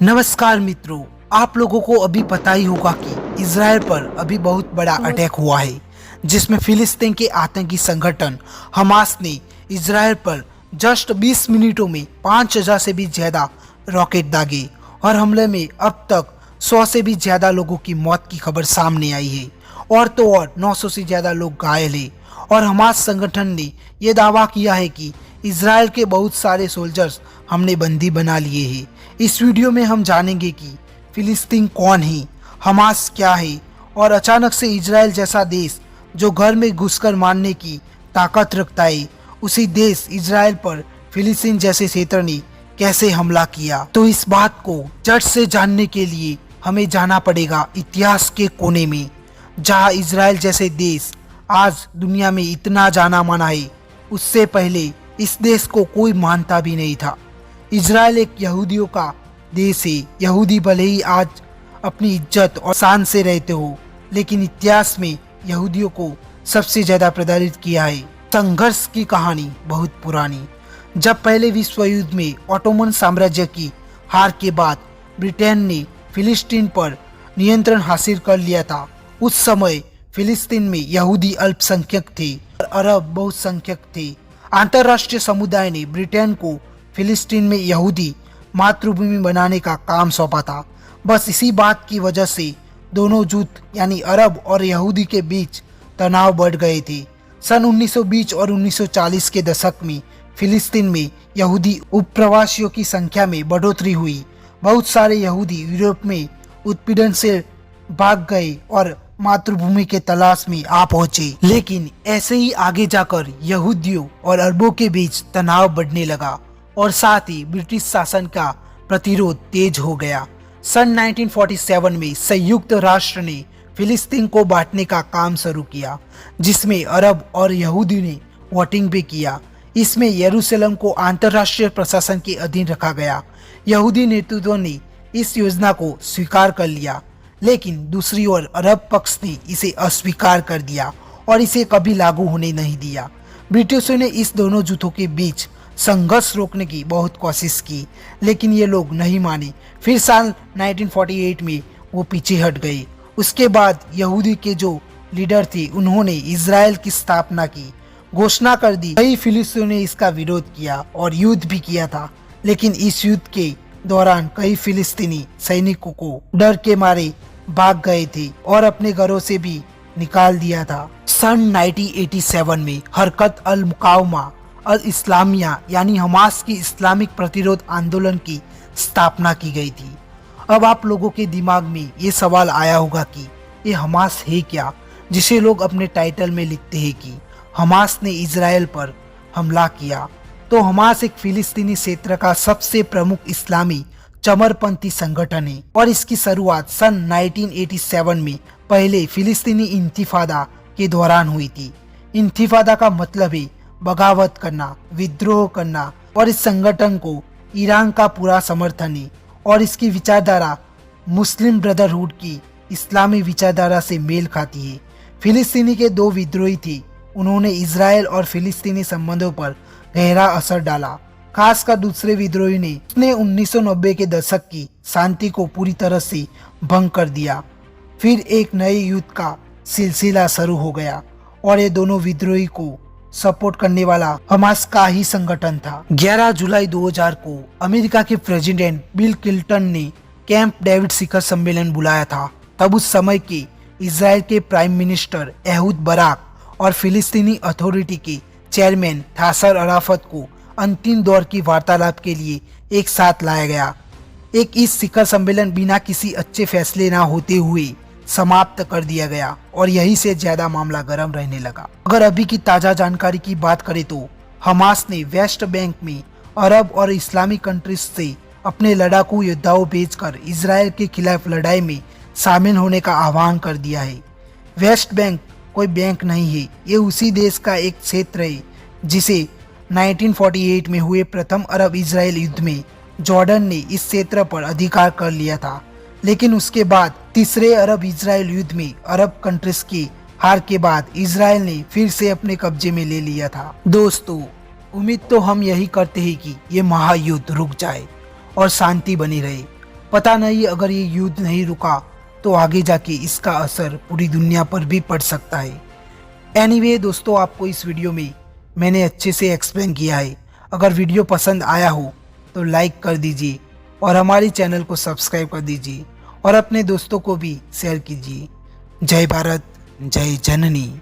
नमस्कार मित्रों, आप लोगों को अभी पता ही होगा कि इजराइल पर अभी बहुत बड़ा अटैक हुआ है, जिसमें फिलिस्तीन के आतंकी संगठन हमास ने इजराइल पर जस्ट 20 मिनटों में 5000 से भी ज्यादा रॉकेट दागे और हमले में अब तक 100 से भी ज्यादा लोगों की मौत की खबर सामने आई है और तो और 900 से ज्यादा लोग घायल हैं। और हमास संगठन ने यह दावा किया है कि इजराइल के बहुत सारे सोल्जर्स हमने बंदी बना लिए हैं। इस वीडियो में हम जानेंगे कि फिलिस्तीन कौन है, हमास क्या है और अचानक से इजराइल जैसा देश जो घर में घुसकर मारने की ताकत रखता है, उसी देश इजराइल पर फिलिस्तीन जैसे क्षेत्र ने कैसे हमला किया। तो इस बात को जड़ से जानने के लिए हमें जाना पड़ेगा इतिहास के कोने में, जहां इजराइल जैसे देश आज दुनिया में इतना जाना माना है। उससे पहले इस देश को कोई मानता भी नहीं था। इजराइल एक यहूदियों का देश है। यहूदी भले ही आज अपनी इज्जत और शान से रहते हो, लेकिन इतिहास में यहूदियों को सबसे ज्यादा प्रताड़ित किया है। संघर्ष की कहानी बहुत पुरानी। जब पहले विश्व युद्ध में ऑटोमन साम्राज्य की हार के बाद ब्रिटेन ने फिलिस्तीन पर नियंत्रण हासिल कर लिया था, उस समय फिलिस्तीन में यहूदी अल्पसंख्यक थे और अरब बहुसंख्यक थे। अंतर्राष्ट्रीय समुदाय ने ब्रिटेन को फिलिस्तीन में यहूदी मातृभूमि बनाने का काम सौंपा था। बस इसी बात की वजह से दोनों जुट यानी अरब और यहूदी के बीच तनाव बढ़ गए थे। सन 1920 और 1940 के दशक में फिलिस्तीन में यहूदी उपप्रवासियों की संख्या में बढ़ोतरी हुई। बहुत सारे यहूदी यूरोप में उत्पीड़न से भाग गए और मातृभूमि के तलाश में आ पहुंचे। लेकिन ऐसे ही आगे जाकर यहूदियों और अरबों के बीच तनाव बढ़ने लगा और साथ ही ब्रिटिश शासन का प्रतिरोध तेज हो गया। सन 1947 में संयुक्त राष्ट्र ने फिलिस्तीन को बांटने का काम शुरू किया, जिसमें अरब और यहूदी ने वोटिंग भी किया। इसमें यरूशलेम को अंतर्राष्ट्रीय प्रशासन के अधीन रखा गया। यहूदी नेतृत्व ने इस योजना को स्वीकार कर लिया, लेकिन दूसरी ओर अरब पक्ष ने इसे अस्वीकार कर दिया और इसे कभी लागू होने नहीं दिया। ब्रिटिशों ने इस दोनों जुटों के बीच संघर्ष रोकने की बहुत कोशिश की, लेकिन ये लोग नहीं माने। फिर साल 1948 में वो पीछे हट गए। उसके बाद यहूदी के जो लीडर थे, उन्होंने इजराइल की स्थापना की घोषणा कर दी। कई फिलिस्तीनियों ने इसका विरोध किया और युद्ध भी किया था, लेकिन इस युद्ध के दौरान कई फिलिस्तीनी सैनिकों को डर के मारे भाग गए थे और अपने घरों से भी निकाल दिया था। सन 1987 में हरकत अल मुकावमा अल इस्लामिया यानी हमास की इस्लामिक प्रतिरोध आंदोलन की स्थापना की गई थी। अब आप लोगों के दिमाग में ये सवाल आया होगा कि ये हमास है क्या, जिसे लोग अपने टाइटल में लिखते हैं कि हमास ने इजराइल पर हमला किया। तो हमास एक फिलिस्तीनी क्षेत्र का सबसे प्रमुख इस्लामी चमरपंथी संगठन है और इसकी शुरुआत सन 1987 में पहले फिलिस्तीनी इंतिफादा के दौरान हुई थी। इंतिफादा का मतलब है बगावत करना, विद्रोह करना, और इस संगठन को ईरान का पूरा समर्थन है और इसकी विचारधारा मुस्लिम ब्रदरहुड की इस्लामी विचारधारा से मेल खाती है। फिलिस्तीनी के दो विद्रोही थे, उन्होंने इजराइल और फिलिस्तीनी संबंधों पर गहरा असर डाला। खासकर दूसरे विद्रोही ने 1990 के दशक की शांति को पूरी तरह से भंग कर दिया। फिर एक नए युद्ध का सिलसिला शुरू हो गया और ये दोनों विद्रोही को सपोर्ट करने वाला हमास का ही संगठन था। 11 जुलाई 2000 को अमेरिका के प्रेसिडेंट बिल क्लिंटन ने कैंप डेविड शिखर सम्मेलन बुलाया था। तब उस समय के इजराइल के प्राइम मिनिस्टर एहूद बराक और फिलिस्तीनी अथॉरिटी के चेयरमैन यासर अराफत को अंतिम दौर की वार्तालाप के लिए एक साथ लाया गया। इस शिखर सम्मेलन बिना किसी अच्छे फैसले न होते हुए समाप्त कर दिया गया और यही से ज्यादा मामला गर्म रहने लगा। अगर अभी की ताजा जानकारी की बात करें तो हमास ने वेस्ट बैंक में अरब और इस्लामिक कंट्रीज से अपने लड़ाकू योद्धाओं भेजकर इजराइल के खिलाफ लड़ाई में शामिल होने का आह्वान कर दिया है। वेस्ट बैंक कोई बैंक नहीं है, ये उसी देश का एक क्षेत्र है जिसे 1948 में हुए प्रथम अरब इजराइल युद्ध में जॉर्डन ने इस क्षेत्र पर अधिकार कर लिया था। लेकिन उसके बाद तीसरे अरब इजराइल युद्ध में अरब कंट्रीज की हार के बाद इजराइल ने फिर से अपने कब्जे में ले लिया था। दोस्तों, उम्मीद तो हम यही करते हैं कि ये महायुद्ध रुक जाए और शांति बनी रहे। पता नहीं अगर ये युद्ध नहीं रुका तो आगे जाके इसका असर पूरी दुनिया पर भी पड़ सकता है। एनीवे दोस्तों, आपको इस वीडियो में मैंने अच्छे से एक्सप्लेन किया है। अगर वीडियो पसंद आया हो तो लाइक कर दीजिए और हमारे चैनल को सब्सक्राइब कर दीजिए और अपने दोस्तों को भी शेयर कीजिए। जय भारत, जय जननी।